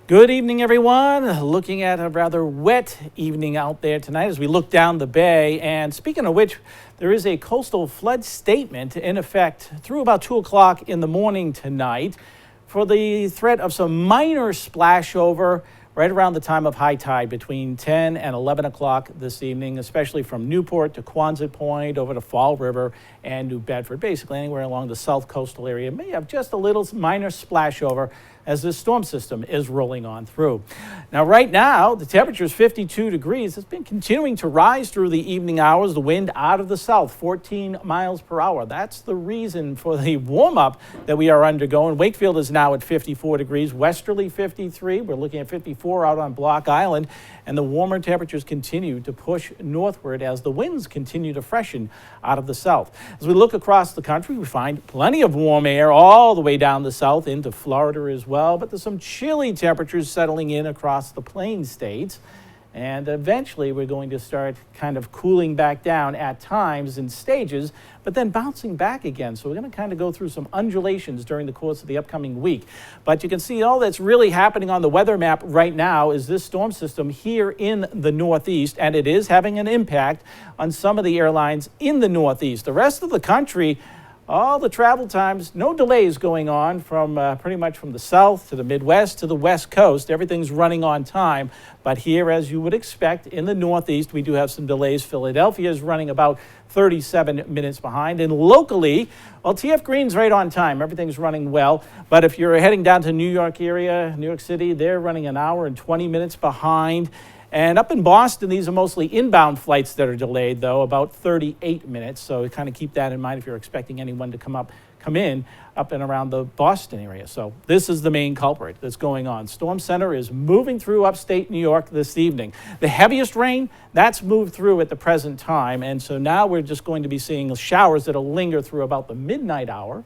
Good evening, everyone. Looking at a rather wet evening out there tonight as we look down the bay. And speaking of which, there is a coastal flood statement in effect through about 2 o'clock in the morning tonight for the threat of some minor splashover right around the time of high tide between 10 and 11 o'clock this evening, especially from Newport to Quonset Point over to Fall River and New Bedford. Basically anywhere along the south coastal area may have just a little minor splashover as this storm system is rolling on through. Now, right now, the temperature is 52 degrees. It's been continuing to rise through the evening hours. The wind out of the south, 14 miles per hour. That's the reason for the warm-up that we are undergoing. Wakefield is now at 54 degrees, westerly 53. We're looking at 54 out on Block Island, and the warmer temperatures continue to push northward as the winds continue to freshen out of the south. As we look across the country, we find plenty of warm air all the way down the south into Florida as well. But there's some chilly temperatures settling in across the plain states. And eventually we're going to start kind of cooling back down at times in stages, but then bouncing back again. So we're going to kind of go through some undulations during the course of the upcoming week. But you can see all that's really happening on the weather map right now is this storm system here in the Northeast, and it is having an impact on some of the airlines in the Northeast. The rest of the country, all the travel times, no delays going on from pretty much from the south to the Midwest to the West Coast. Everything's running on time. But here, as you would expect, in the Northeast, we do have some delays. Philadelphia is running about 37 minutes behind. And locally, well, TF Green's right on time. Everything's running well. But if you're heading down to New York area, New York City, they're running an hour and 20 minutes behind. And up in Boston, these are mostly inbound flights that are delayed, though, about 38 minutes. So kind of keep that in mind if you're expecting anyone to come in up and around the Boston area. So this is the main culprit that's going on. Storm center is moving through upstate New York this evening. The heaviest rain, that's moved through at the present time. And so now we're just going to be seeing showers that'll linger through about the midnight hour.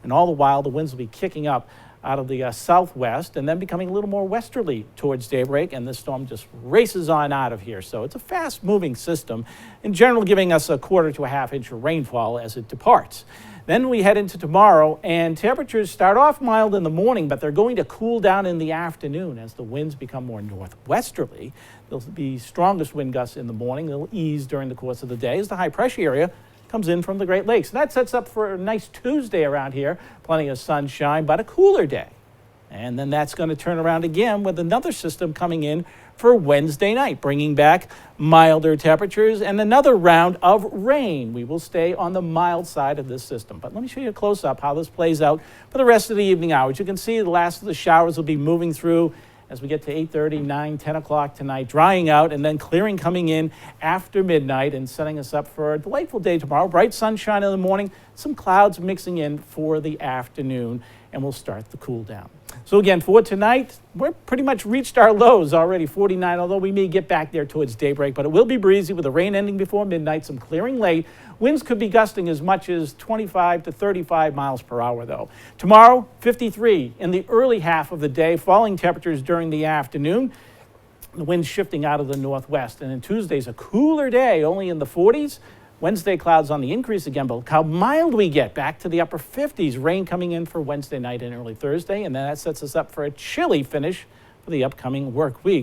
And all the while, the winds will be kicking up out of the southwest and then becoming a little more westerly towards daybreak, and this storm just races on out of here. So it's a fast-moving system, in general giving us a quarter to a half inch of rainfall as it departs. Then we head into tomorrow, and temperatures start off mild in the morning, but they're going to cool down in the afternoon as the winds become more northwesterly. There'll be strongest wind gusts in the morning. They'll ease during the course of the day as the high-pressure area comes in from the Great Lakes. And that sets up for a nice Tuesday around here. Plenty of sunshine, but a cooler day. And then that's going to turn around again with another system coming in for Wednesday night, bringing back milder temperatures and another round of rain. We will stay on the mild side of this system. But let me show you a close-up how this plays out for the rest of the evening hours. You can see the last of the showers will be moving through as we get to 8:30, 9, 10 o'clock tonight, drying out and then clearing coming in after midnight and setting us up for a delightful day tomorrow. Bright sunshine in the morning, some clouds mixing in for the afternoon, and we'll start the cool down. So again, for tonight, we're pretty much reached our lows already, 49, although we may get back there towards daybreak, but it will be breezy with the rain ending before midnight, some clearing late. Winds could be gusting as much as 25 to 35 miles per hour, though. Tomorrow, 53 in the early half of the day, falling temperatures during the afternoon. The wind's shifting out of the northwest. And then Tuesday's a cooler day, only in the 40s. Wednesday, clouds on the increase again, but look how mild we get, back to the upper 50s. Rain coming in for Wednesday night and early Thursday, and then that sets us up for a chilly finish for the upcoming work week.